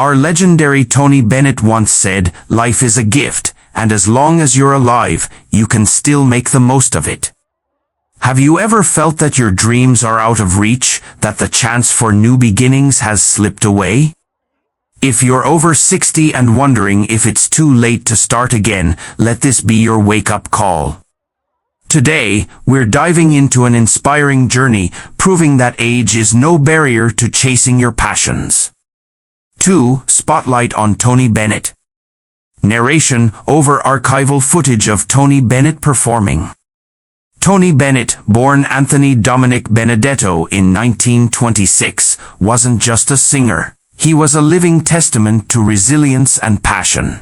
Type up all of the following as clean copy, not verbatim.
Our legendary Tony Bennett once said, "Life is a gift, and as long as you're alive, you can still make the most of it." Have you ever felt that your dreams are out of reach, that the chance for new beginnings has slipped away? If you're over 60 and wondering if it's too late to start again, let this be your wake-up call. Today, we're diving into an inspiring journey, proving that age is no barrier to chasing your passions. 2. Spotlight on Tony Bennett. Narration over archival footage of Tony Bennett performing. Tony Bennett, born Anthony Dominic Benedetto in 1926, wasn't just a singer. He was a living testament to resilience and passion.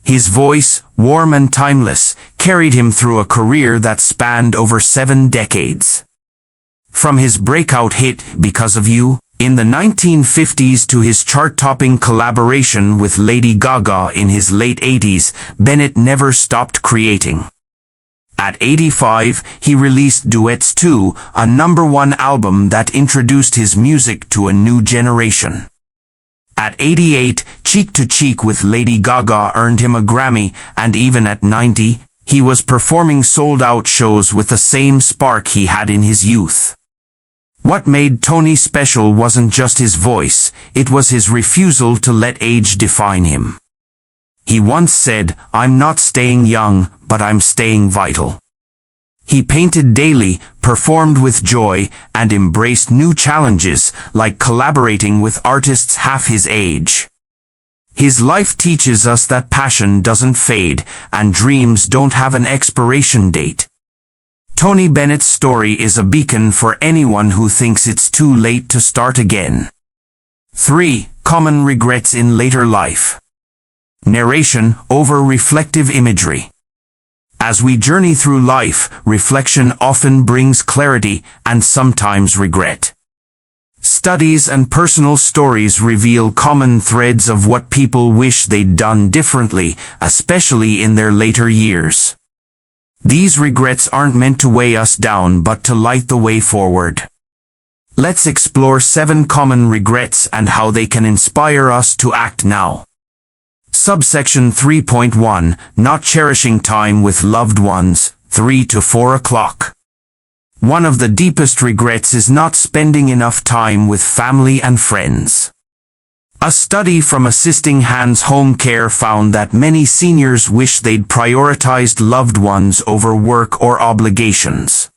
His voice, warm and timeless, carried him through a career that spanned over 7 decades. From his breakout hit, Because of You, in the 1950s to his chart-topping collaboration with Lady Gaga in his late 80s, Bennett never stopped creating. At 85, he released Duets 2, a #1 album that introduced his music to a new generation. At 88, Cheek to Cheek with Lady Gaga earned him a Grammy, and even at 90, he was performing sold-out shows with the same spark he had in his youth. What made Tony special wasn't just his voice, it was his refusal to let age define him. He once said, "I'm not staying young, but I'm staying vital." He painted daily, performed with joy, and embraced new challenges, like collaborating with artists half his age. His life teaches us that passion doesn't fade, and dreams don't have an expiration date. Tony Bennett's story is a beacon for anyone who thinks it's too late to start again. 3. Common regrets in later life. Narration over reflective imagery. As we journey through life, reflection often brings clarity and sometimes regret. Studies and personal stories reveal common threads of what people wish they'd done differently, especially in their later years. These regrets aren't meant to weigh us down but to light the way forward. Let's explore 7 common regrets and how they can inspire us to act now. Subsection 3.1, Not cherishing time with loved ones, 3 to 4 o'clock. One of the deepest regrets is not spending enough time with family and friends. A study from Assisting Hands Home Care found that many seniors wish they'd prioritized loved ones over work or obligations.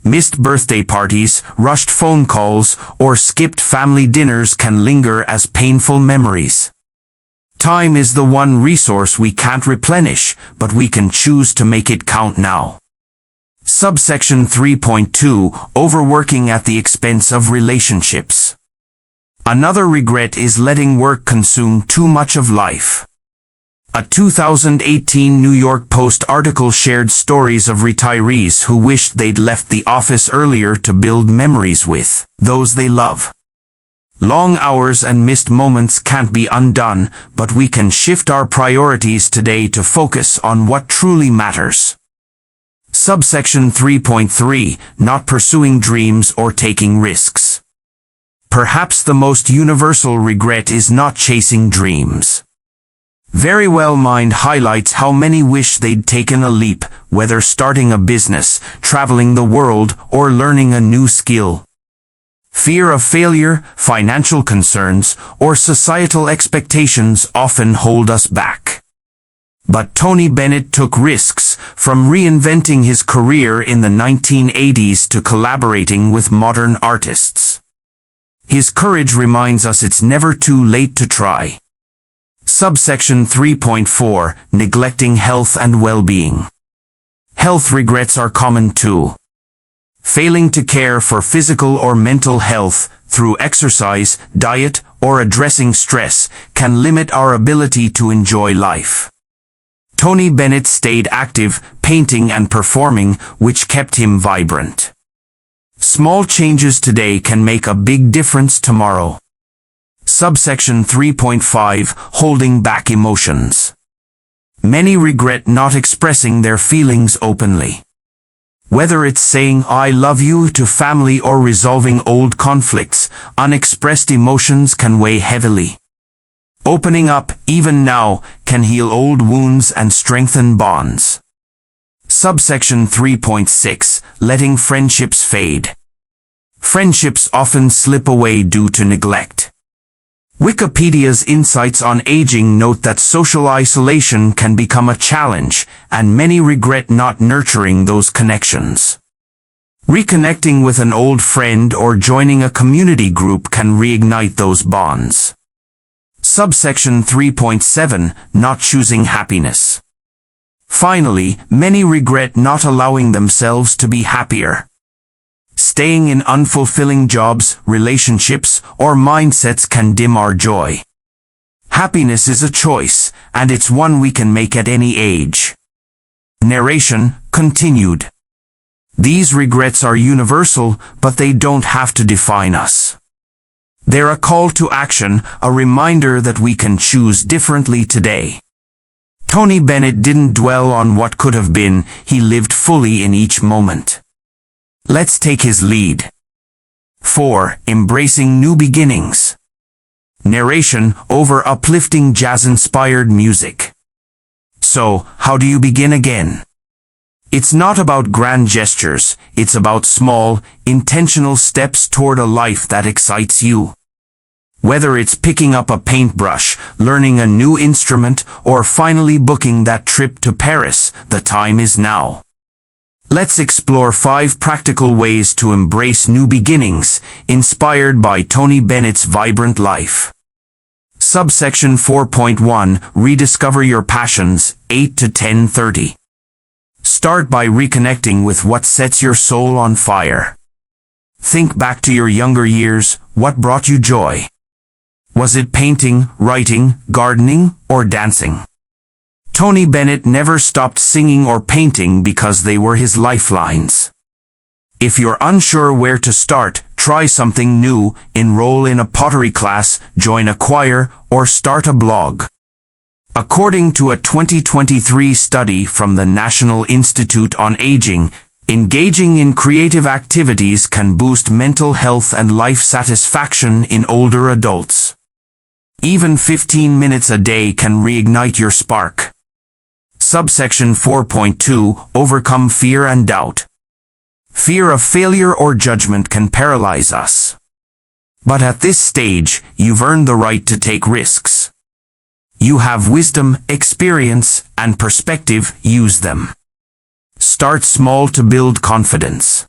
Missed birthday parties, rushed phone calls, or skipped family dinners can linger as painful memories. Time is the one resource we can't replenish, but we can choose to make it count now. Subsection 3.2, Overworking at the expense of relationships. Another regret is letting work consume too much of life. A 2018 New York Post article shared stories of retirees who wished they'd left the office earlier to build memories with those they love. Long hours and missed moments can't be undone, but we can shift our priorities today to focus on what truly matters. Subsection 3.3, Not pursuing dreams or taking risks. Perhaps the most universal regret is not chasing dreams. Very Well Mind highlights how many wish they'd taken a leap, whether starting a business, traveling the world, or learning a new skill. Fear of failure, financial concerns, or societal expectations often hold us back. But Tony Bennett took risks, from reinventing his career in the 1980s to collaborating with modern artists. His courage reminds us it's never too late to try. Subsection 3.4, Neglecting health and well-being. Health regrets are common too. Failing to care for physical or mental health through exercise, diet, or addressing stress can limit our ability to enjoy life. Tony Bennett stayed active, painting and performing, which kept him vibrant. Small changes today can make a big difference tomorrow. Subsection 3.5, Holding back emotions. Many regret not expressing their feelings openly. Whether it's saying "I love you" to family or resolving old conflicts, unexpressed emotions can weigh heavily. Opening up, even now, can heal old wounds and strengthen bonds. Subsection 3.6 Letting friendships fade. Friendships often slip away due to neglect. Wikipedia's insights on aging note that social isolation can become a challenge, and many regret not nurturing those connections. Reconnecting with an old friend or joining a community group can reignite those bonds. Subsection 3.7 Not choosing happiness. Finally, many regret not allowing themselves to be happier. Staying in unfulfilling jobs, relationships, or mindsets can dim our joy. Happiness is a choice, and it's one we can make at any age. Narration continued. These regrets are universal, but they don't have to define us. They're a call to action, a reminder that we can choose differently today. Tony Bennett didn't dwell on what could have been, he lived fully in each moment. Let's take his lead. 4. Embracing new beginnings. Narration over uplifting jazz-inspired music. So, how do you begin again? It's not about grand gestures, it's about small, intentional steps toward a life that excites you. Whether it's picking up a paintbrush, learning a new instrument, or finally booking that trip to Paris, the time is now. Let's explore 5 practical ways to embrace new beginnings, inspired by Tony Bennett's vibrant life. Subsection 4.1 Rediscover your passions, 8 to 10:30. Start by reconnecting with what sets your soul on fire. Think back to your younger years, what brought you joy? Was it painting, writing, gardening, or dancing? Tony Bennett never stopped singing or painting because they were his lifelines. If you're unsure where to start, try something new, enroll in a pottery class, join a choir, or start a blog. According to a 2023 study from the National Institute on Aging, engaging in creative activities can boost mental health and life satisfaction in older adults. Even 15 minutes a day can reignite your spark. Subsection 4.2 Overcome fear and doubt. Fear of failure or judgment can paralyze us. But at this stage, you've earned the right to take risks. You have wisdom, experience, and perspective, use them. Start small to build confidence.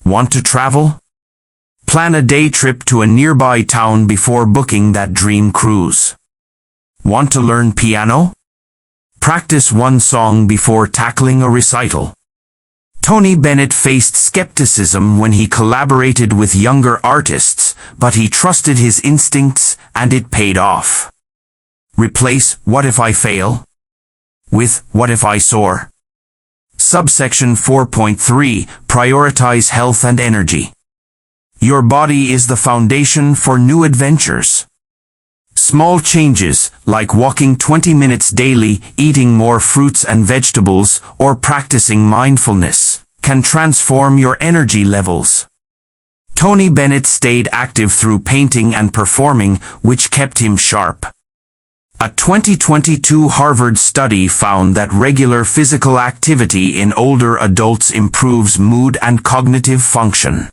Want to travel? Plan a day trip to a nearby town before booking that dream cruise. Want to learn piano? Practice one song before tackling a recital. Tony Bennett faced skepticism when he collaborated with younger artists, but he trusted his instincts and it paid off. Replace "What if I fail?" with "What if I soar?" Subsection 4.3 Prioritize health and energy. Your body is the foundation for new adventures. Small changes, like walking 20 minutes daily, eating more fruits and vegetables, or practicing mindfulness, can transform your energy levels. Tony Bennett stayed active through painting and performing, which kept him sharp. A 2022 Harvard study found that regular physical activity in older adults improves mood and cognitive function.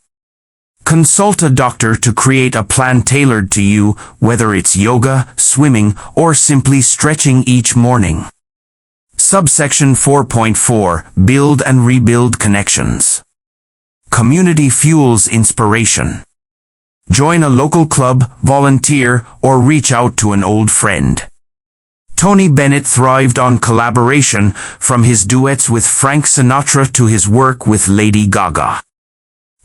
Consult a doctor to create a plan tailored to you, whether it's yoga, swimming, or simply stretching each morning. Subsection 4.4 Build and rebuild connections. Community fuels inspiration. Join a local club, volunteer, or reach out to an old friend. Tony Bennett thrived on collaboration, from his duets with Frank Sinatra to his work with Lady Gaga.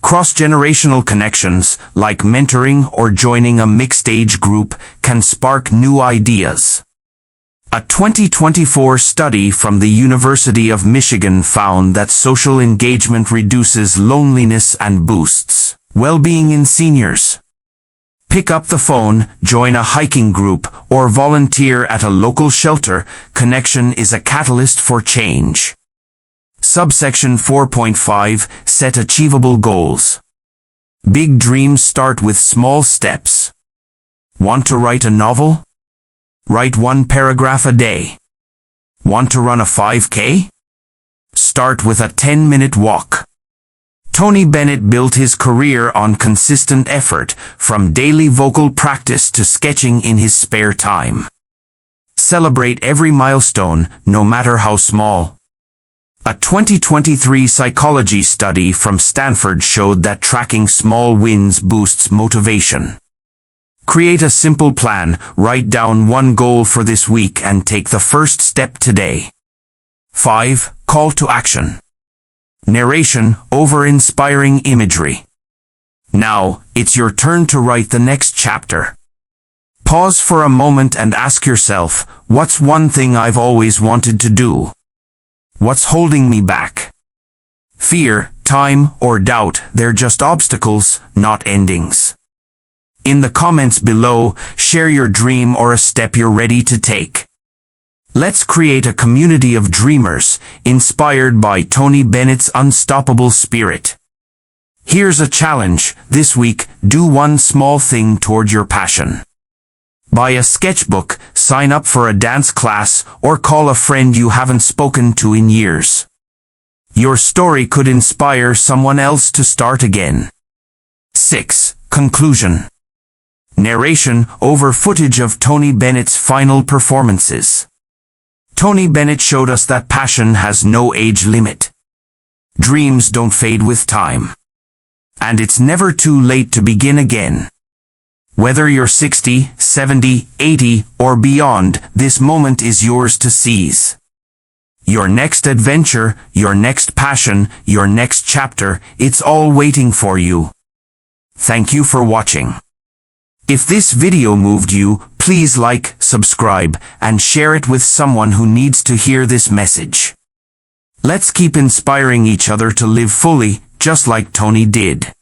Cross-generational connections, like mentoring or joining a mixed-age group, can spark new ideas. A 2024 study from the University of Michigan found that social engagement reduces loneliness and boosts well-being in seniors. Pick up the phone, join a hiking group, or volunteer at a local shelter. Connection is a catalyst for change. Subsection 4.5 Set achievable goals. Big dreams start with small steps. Want to write a novel? Write 1 paragraph a day. Want to run a 5K? Start with a 10-minute walk. Tony Bennett built his career on consistent effort, from daily vocal practice to sketching in his spare time. Celebrate every milestone, no matter how small. A 2023 psychology study from Stanford showed that tracking small wins boosts motivation. Create a simple plan, write down 1 goal for this week and take the first step today. 5. Call to action. Narration over inspiring imagery. Now, it's your turn to write the next chapter. Pause for a moment and ask yourself, what's one thing I've always wanted to do? What's holding me back? Fear, time, or doubt, they're just obstacles, not endings. In the comments below, share your dream or a step you're ready to take. Let's create a community of dreamers, inspired by Tony Bennett's unstoppable spirit. Here's a challenge. This week, do 1 small thing toward your passion. Buy a sketchbook, sign up for a dance class, or call a friend you haven't spoken to in years. Your story could inspire someone else to start again. 6. Conclusion. Narration over footage of Tony Bennett's final performances. Tony Bennett showed us that passion has no age limit. Dreams don't fade with time. And it's never too late to begin again. Whether you're 60, 70, 80, or beyond, this moment is yours to seize. Your next adventure, your next passion, your next chapter, it's all waiting for you. Thank you for watching. If this video moved you, please like, subscribe, and share it with someone who needs to hear this message. Let's keep inspiring each other to live fully, just like Tony did.